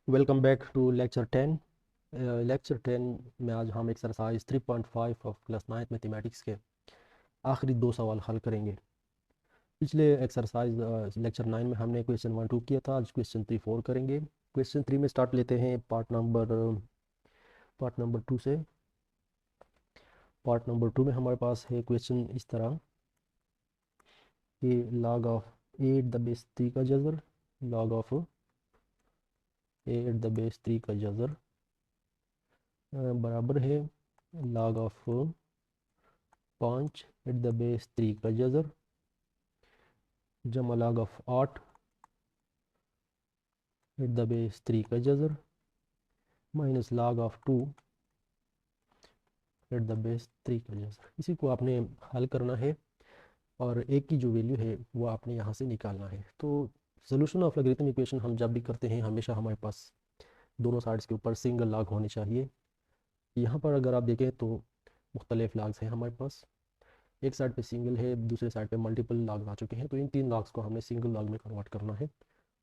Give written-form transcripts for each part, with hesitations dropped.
Welcome back to lecture 10। Lecture 10 में आज हम एक्सरसाइज 3.5 ऑफ क्लास 9 मैथमेटिक्स के आखिरी दो सवाल हल करेंगे। पिछले एक्सरसाइज लेक्चर 9 में हमने क्वेश्चन 1 2 किया था। आज क्वेश्चन 3 4 करेंगे। क्वेश्चन 3 में स्टार्ट लेते हैं पार्ट नंबर 2 से। पार्ट नंबर 2 में हमारे पास है क्वेश्चन इस तरह कि log ऑफ 8 द बेस 3 का जज़र, log ऑफ 8 द बेस 3 का जज़र बराबर है log of 5 at the base 3 का जज़र जमा log of 8 at the base 3 का जज़र minus log of 2 at the base 3 का जज़र। इसी को आपने हल करना है और एक की जो वैल्यू है वो आपने यहाँ से निकालना है। तो सोल्यूशन ऑफ लॉगरिथम इक्वेशन हम जब भी करते हैं हमेशा हमारे पास दोनों साइड्स के ऊपर सिंगल लॉग होने चाहिए। यहाँ पर अगर आप देखें तो मुख्तलिफ लॉग्स हैं हमारे पास। एक साइड पे सिंगल है, दूसरे साइड पे मल्टीपल लॉग आ चुके हैं। तो इन तीन लॉग्स को हमने सिंगल लॉग में कन्वर्ट करना है।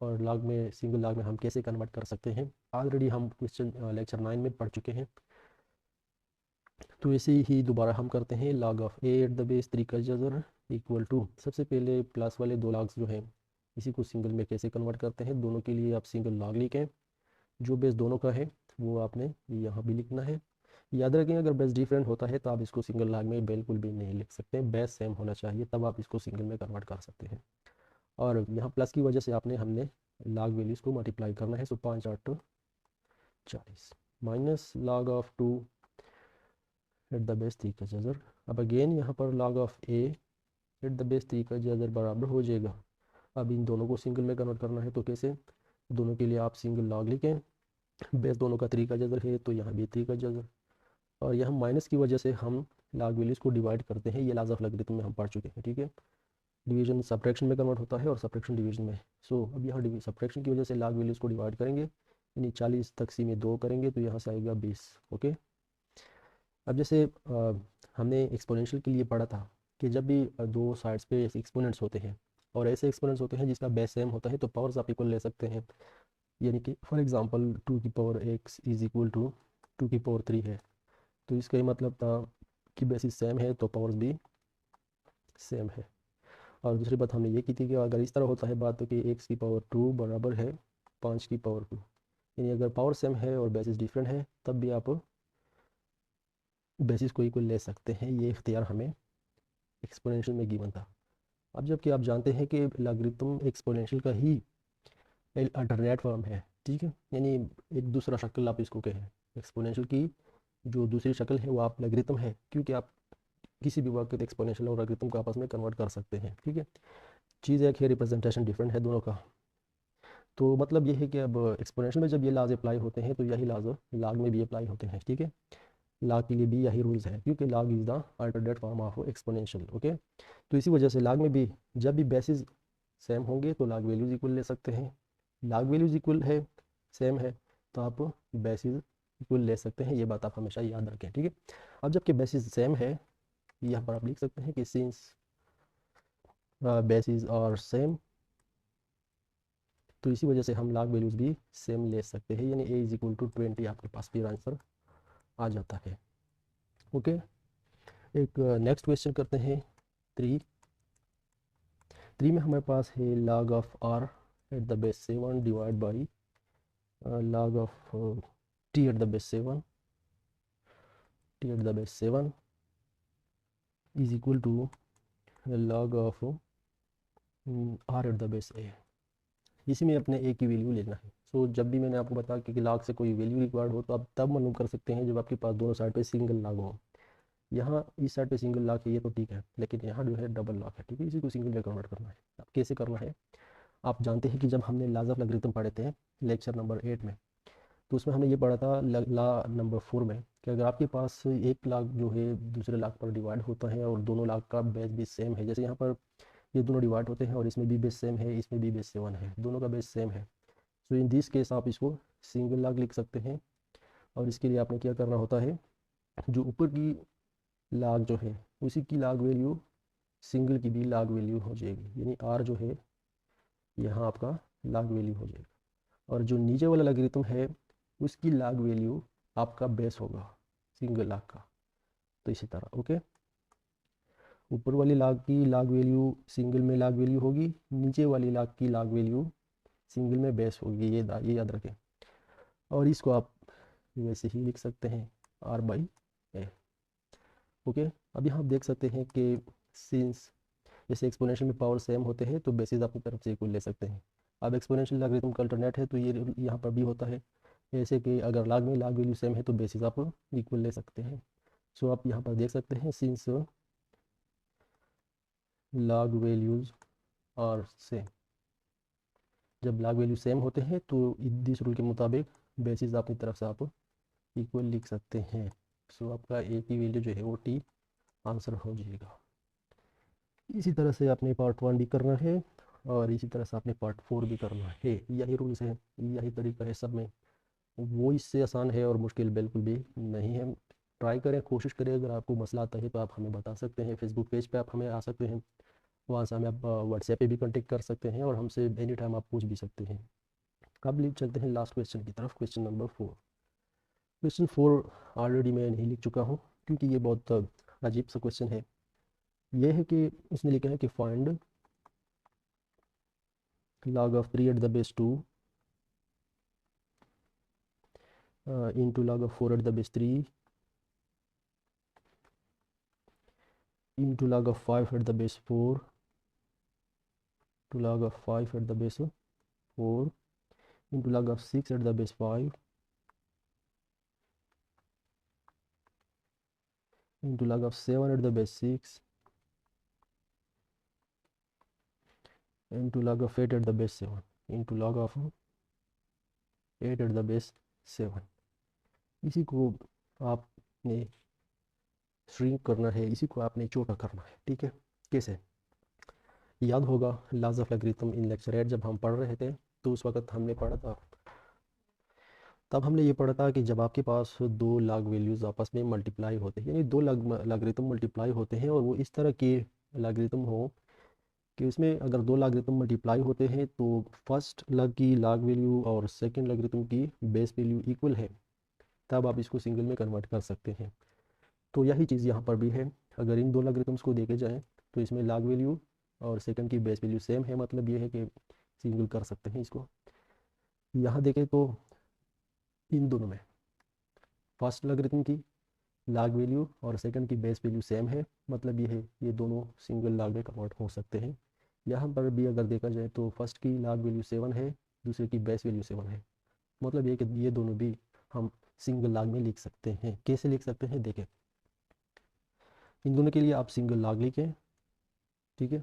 और लॉग में सिंगल लॉग में हम कैसे कन्वर्ट कर सकते हैं ऑलरेडी हम क्वेश्चन लेक्चर 9 में पढ़ चुके हैं। तो ऐसे ही दोबारा हम करते हैं। log of a eight the base 3 का जज़र इक्वल टू, सबसे पहले प्लस वाले दो लॉग्स जो हैं इसी को सिंगल में कैसे कन्वर्ट करते हैं। दोनों के लिए आप सिंगल लॉग लिखें, जो बेस दोनों का है वो आपने यहाँ भी लिखना है। याद रखें अगर बेस डिफरेंट होता है तो आप इसको सिंगल लॉग में बिल्कुल भी नहीं लिख सकते, बेस सेम होना चाहिए तब आप इसको सिंगल में कन्वर्ट कर सकते हैं। और यहाँ प्लस की वजह से हमने लॉग वैल्यूज़ को मल्टीप्लाई करना है। सो 5 8 40 minus log of 2 at the base 3 का जज़र। अब अगेन यहाँ पर log of a eight the base 3 का जज़र बराबर हो जाएगा। अब इन दोनों को सिंगल में कन्वर्ट करना है तो कैसे, दोनों के लिए आप सिंगल लॉग लिखें। बेस दोनों का 3 का जज़र है तो यहाँ भी 3 का जज़र। और यहाँ माइनस की वजह से हम लॉग वैल्यूज़ को डिवाइड करते हैं। ये लॉज ऑफ लॉगरिथम में हम पढ़ चुके हैं, ठीक है। डिवीजन सब्ट्रैक्शन में कन्वर्ट होता है और सब्ट्रैक्शन डिवीजन में। सो अब यहाँ सब्ट्रैक्शन की वजह से लॉग वैल्यूज़ को डिवाइड करेंगे, यानी 40 तक़सीम 2 करेंगे तो यहाँ से आएगा 20। ओके। अब जैसे हमने एक्सपोनेंशियल के लिए पढ़ा था कि जब भी दो साइड्स पे एक्सपोनेंट्स होते हैं और ऐसे एक्सपोनेंट्स होते हैं जिसका बेस सेम होता है तो पावर्स आप इक्वल ले सकते हैं। यानी कि फॉर एग्जांपल 2 की power x is equal to 2 की पावर 3 है। तो इसका ये मतलब था कि बेसिस सेम है तो पावर्स भी सेम है। और दूसरी बात हमने ये की थी कि अगर इस तरह होता है बात तो कि x की पावर 2 बराबर है 5 की पावर 2, यानी अगर पावर सेम है और बेसिस डिफरेंट है तब भी आप बेसिस को इक्वल ले सकते हैं। ये इख्तियार हमें एक्सपोनेंशियल में गिवन था। अब जबकि आप जानते हैं कि लॉगरिथम एक्सपोनेंशियल का ही अल्टरनेट फॉर्म है, ठीक है। यानी एक दूसरा शक्ल आप इसको कहें, एक्सपोनेंशियल की जो दूसरी शक्ल है वो आप लॉगरिथम है, क्योंकि आप किसी भी वक्त एक्सपोनेंशियल और लॉगरिथम को आपस में कन्वर्ट कर सकते हैं, ठीक है। चीज़ एक है, रिप्रेजेंटेशन डिफरेंट है दोनों का। तो मतलब ये है कि अब एक्सपोनेंशियल में जब ये लाज अप्लाई होते हैं तो यही लाज लॉग में भी अप्लाई होते हैं, ठीक है। लॉग के लिए भी यही रूल्स है क्योंकि log is the alternate form of exponential. Okay. तो इसी वजह से लॉग में भी जब भी बेसिस सेम होंगे तो लॉग वैल्यूज़ इक्वल ले सकते हैं। लॉग वैल्यूज़ इक्वल है, सेम है, तो आप बेसिस इक्वल ले सकते हैं। ये बात आप हमेशा याद रखें, ठीक है। अब जबकि बेसिस सेम है, यहाँ पर आप लिख सकते हैं कि सिंस बेसिस और सेम, तो इसी वजह से हम लॉग वैल्यूज़ भी सेम ले सकते हैं। यानी a इज़ इक्वल टू 20 आपके पास फिर आंसर आ जाता है। ओके। एक नेक्स्ट क्वेश्चन करते हैं 3। 3 में हमारे पास है log of r at the base 7 divide by log of t at the base 7 is equal to log of r at the base a। इसी में अपने a की वैल्यू लेना है। सो जब भी मैंने आपको बताया कि log से कोई वैल्यू रिक्वायर्ड हो तो आप तब मालूम कर सकते हैं जब आपके पास दोनों साइड पे सिंगल log हो। यहाँ इस साइड पे सिंगल लॉक है ये तो ठीक है, लेकिन यहाँ जो है डबल लॉक है, ठीक है। इसी को सिंगल में कन्वर्ट करना है। अब कैसे करना है, आप जानते हैं कि जब हमने लॉज ऑफ लॉगरिथम पढ़े थे लेक्चर नंबर 8 में, तो उसमें हमने ये पढ़ा था लॉ नंबर 4 में कि अगर आपके पास एक लॉग जो है दूसरे लॉग पर डिवाइड होता है और दोनों लॉग का बेस भी सेम है, जैसे यहाँ पर ये दोनों डिवाइड होते हैं और इसमें भी बेस सेम है, इसमें भी बेस 7 है, दोनों का बेस सेम है। तो इन दिस केस आप इसको सिंगल लॉग लिख सकते हैं। और इसके लिए आपने क्या करना होता है, जो ऊपर की लॉग जो है उसी की लॉग वैल्यू सिंगल की भी लॉग वैल्यू हो जाएगी, यानी आर जो है यहाँ आपका लॉग वैल्यू हो जाएगा। और जो नीचे वाला लॉगरिथम है उसकी लॉग वैल्यू आपका बेस होगा सिंगल लॉग का। तो इसी तरह ओके, ऊपर वाली लॉग की लॉग वैल्यू सिंगल में लॉग वैल्यू होगी, नीचे वाली लॉग की लॉग वैल्यू सिंगल में बेस होगी, ये याद रखें। और इसको आप वैसे ही लिख सकते हैं R/A। ओके, अब यहाँ आप देख सकते हैं कि सिंस जैसे एक्सपोनेंशियल में पावर सेम होते हैं तो बेसिस अपनी तरफ से इक्वल ले सकते हैं। अब एक्सपोनेंशियल लॉगरिथम का अल्टरनेट है तो ये यहाँ पर भी होता है, जैसे कि अगर लॉग में लॉग वैल्यू सेम है तो बेसिस आप इक्वल ले सकते हैं। सो आप यहाँ पर देख सकते हैं सिंस लॉग वैल्यूज़ और सेम, जब लॉग वैल्यू सेम होते हैं तो दिस रूल के मुताबिक बेसिस अपनी तरफ से आप इक्वल लिख सकते हैं। सो आपका ए की वैल्यू जो है वो टी आंसर हो जाएगा। इसी तरह से आपने पार्ट 1 भी करना है और इसी तरह से आपने पार्ट 4 भी करना है। यही रूल्स है, यही तरीका है सब में, वो इससे आसान है और मुश्किल बिल्कुल भी नहीं है। ट्राई करें, कोशिश करें। अगर आपको मसला आता है तो आप हमें बता सकते हैं, फेसबुक पेज पे आप हमें आ सकते हैं, वहाँ से हमें आप व्हाट्सएप पे भी कांटेक्ट कर सकते हैं और हमसे एनी टाइम आप पूछ भी सकते हैं। अब लिख चलते हैं लास्ट क्वेश्चन की तरफ, क्वेश्चन नंबर 4। क्वेश्चन 4 ऑलरेडी मैं नहीं लिख चुका हूँ क्योंकि ये बहुत अजीब सा क्वेश्चन है। ये है कि इसने लिखा है कि find log of 3 at the base 2 into log of 4 at the base 3 into log of 5 at the base 4 to log of 5 at the base 4 into log of 6 at the base 5 into log of 7 at the base 6 into log of 8 at the base 7 into log of 8 at the base 7। इसी को आपने shrink करना है, इसी को आपने छोटा करना है। ठीक है, कैसे? याद होगा laws of logarithm in lecture 8 जब हम पढ़ रहे थे तो उस वक्त हमने पढ़ा था, तब हमने ये पढ़ा था कि जब आपके पास दो लॉग वैल्यूज़ आपस में मल्टीप्लाई होते हैं, यानी दो लॉगरिथम मल्टीप्लाई होते हैं और वो इस तरह के लॉगरिथम हो कि उसमें अगर दो लॉगरिथम मल्टीप्लाई होते हैं तो फर्स्ट लॉग की लॉग वैल्यू और सेकंड लॉगरिथम की बेस वैल्यू इक्वल है, तब आप इसको सिंगल में कन्वर्ट कर सकते हैं। तो यही चीज़ यहाँ पर भी है। अगर इन दो लॉगरिथम्स को देखे जाएँ तो इसमें लॉग वैल्यू और सेकंड की बेस वैल्यू सेम है, मतलब ये है कि सिंगल कर सकते हैं इसको। यहाँ देखें तो इन दोनों में फर्स्ट लॉगरिथम की लॉग वैल्यू और सेकंड की बेस वैल्यू सेम है, मतलब ये है ये दोनों सिंगल लॉग में कन्वर्ट हो सकते हैं। यहाँ पर भी अगर देखा जाए तो फर्स्ट की लॉग वैल्यू 7 है, दूसरे की बेस वैल्यू 7 है, मतलब ये कि ये दोनों भी हम सिंगल लॉग में लिख सकते हैं। कैसे लिख सकते हैं देखें, इन दोनों के लिए आप सिंगल लॉग लिखें। ठीक है,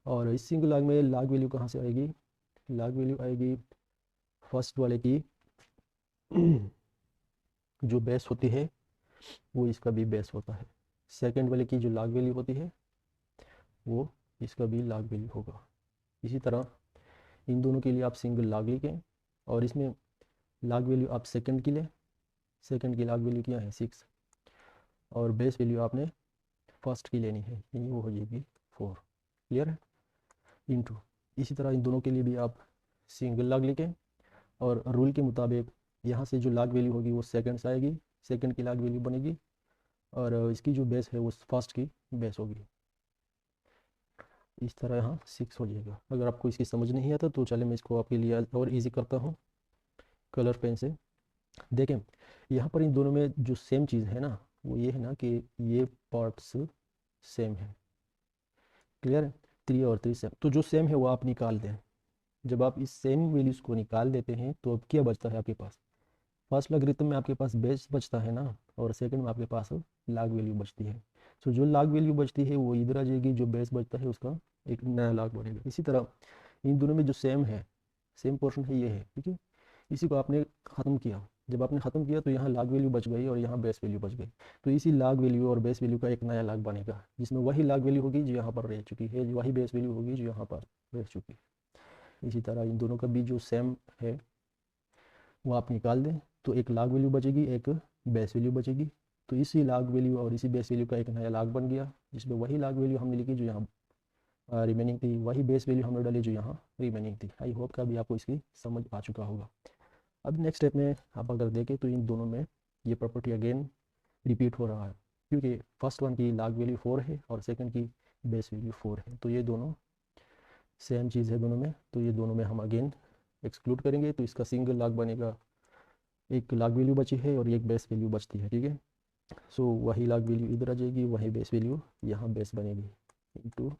और इस सिंगल लॉग में लॉग वैल्यू कहाँ से आएगी? लॉग वैल्यू आएगी फर्स्ट वाले की जो बेस होती है वो इसका भी बेस होता है, सेकंड वाले की जो लॉग वैल्यू होती है वो इसका भी लॉग वैल्यू होगा। इसी तरह इन दोनों के लिए आप सिंगल लॉग लिखें और इसमें लॉग वैल्यू आप सेकंड की लें, सेकंड की लॉग वैल्यू क्या है 6 और बेस वैल्यू आपने फर्स्ट की लेनी है, यानी वो हो जाएगी 4। क्लियर है? इनटू इसी तरह इन दोनों के लिए भी आप सिंगल लॉग लिखें और रूल के मुताबिक यहाँ से जो लॉग वैल्यू होगी वो सेकंड से आएगी, सेकंड की लॉग वैल्यू बनेगी और इसकी जो बेस है वो फर्स्ट की बेस होगी। इस तरह यहाँ 6 हो जाएगा। अगर आपको इसकी समझ नहीं आता तो चले मैं इसको आपके लिए और इजी करता हूँ कलर पेन से। देखें यहाँ पर इन दोनों में जो सेम चीज़ है ना वो ये है ना कि ये पार्ट्स सेम है। क्लियर है? 3 और 3 सेम, तो जो सेम है वो आप निकाल दें। जब आप इस सेम वैल्यूज़ को निकाल देते हैं तो अब क्या बचता है आपके पास? फर्स्ट लॉगरिथम में आपके पास बेस बचता है ना और सेकंड में आपके पास लॉग वैल्यू बचती है। सो जो लॉग वैल्यू बचती है वो इधर आ जाएगी, जो बेस बचता है उसका एक नया लॉग बनेगा। इसी तरह इन दोनों में जो सेम है, सेम पोर्शन है ये है। ठीक है, इसी को आपने ख़त्म किया, जब आपने ख़त्म किया तो यहाँ लॉग वैल्यू बच गई और यहाँ बेस वैल्यू बच गई, तो इसी लॉग वैल्यू और बेस वैल्यू का एक नया लॉग बनेगा जिसमें वही लॉग वैल्यू होगी जो यहाँ पर रह चुकी है, वही बेस वैल्यू होगी जो यहाँ पर रह चुकी है। इसी तरह इन दोनों का भी जो सेम है वो आप निकाल दें तो एक लॉग वैल्यू बचेगी, एक बेस वैल्यू बचेगी। तो इसी लॉग वैल्यू और इसी बेस वैल्यू का एक नया लॉग बन गया जिसमें वही लॉग वैल्यू हमने लिखी जो यहाँ रिमेनिंग थी, वही बेस वैल्यू हमने डाली जो यहाँ रिमेनिंग थी। आई होप का भी आपको इसकी समझ आ चुका होगा। अब नेक्स्ट स्टेप में आप अगर देखें तो इन दोनों में ये प्रॉपर्टी अगेन रिपीट हो रहा है, क्योंकि फर्स्ट वन की लॉग वैल्यू 4 है और सेकंड की बेस वैल्यू 4 है, तो ये दोनों सेम चीज़ है दोनों में, तो ये दोनों में हम अगेन एक्सक्लूड करेंगे, तो इसका सिंगल लॉग बनेगा। एक लॉग वैल्यू बची है और एक बेस वैल्यू बचती है, ठीक है। सो वही लॉग वैल्यू इधर आ जाएगी, वही बेस वैल्यू यहाँ बेस बनेगी into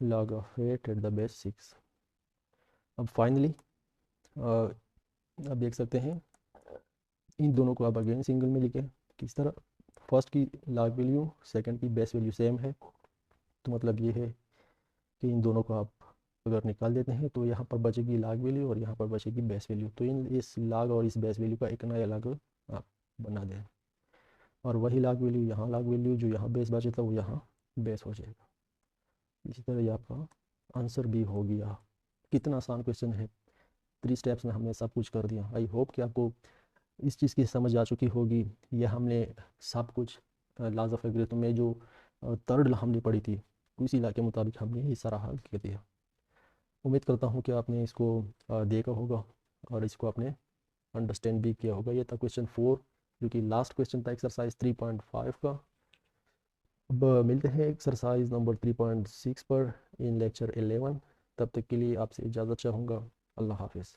log of 8 at the base 6। अब फाइनली अब देख सकते हैं इन दोनों को आप अगेन सिंगल में लिखें। किस तरह? फर्स्ट की लॉग वैल्यू सेकंड की बेस वैल्यू सेम है, तो मतलब ये है कि इन दोनों को आप अगर निकाल देते हैं तो यहाँ पर बचेगी लॉग वैल्यू और यहाँ पर बचेगी बेस वैल्यू, तो इस लॉग और इस बेस वैल्यू का एक नया लॉग आप बना दें, और वही लॉग वैल्यू यहाँ लॉग वैल्यू जो यहाँ बेस बचे था वो यहाँ बेस हो जाएगा। इसी तरह ये आपका आंसर भी हो गया। कितना आसान क्वेश्चन है, 3 स्टेप्स में हमने सब कुछ कर दिया। आई होप कि आपको इस चीज़ की समझ आ चुकी होगी। यह हमने सब कुछ लॉज ऑफ एग्रीगेशन में जो थर्ड लॉ हमने पढ़ी थी उसी लॉ के मुताबिक हमने ये सारा हल कर दिया। उम्मीद करता हूँ कि आपने इसको देखा होगा और इसको आपने अंडरस्टैंड भी किया होगा। ये था क्वेश्चन 4 जो कि लास्ट क्वेश्चन था एक्सरसाइज 3.5 का। अब मिलते हैं एक्सरसाइज नंबर 3.6 पर इन लेक्चर 11। तब तक के लिए आपसे इजाज़त चाहूँगा। अल्लाह हाफिज़।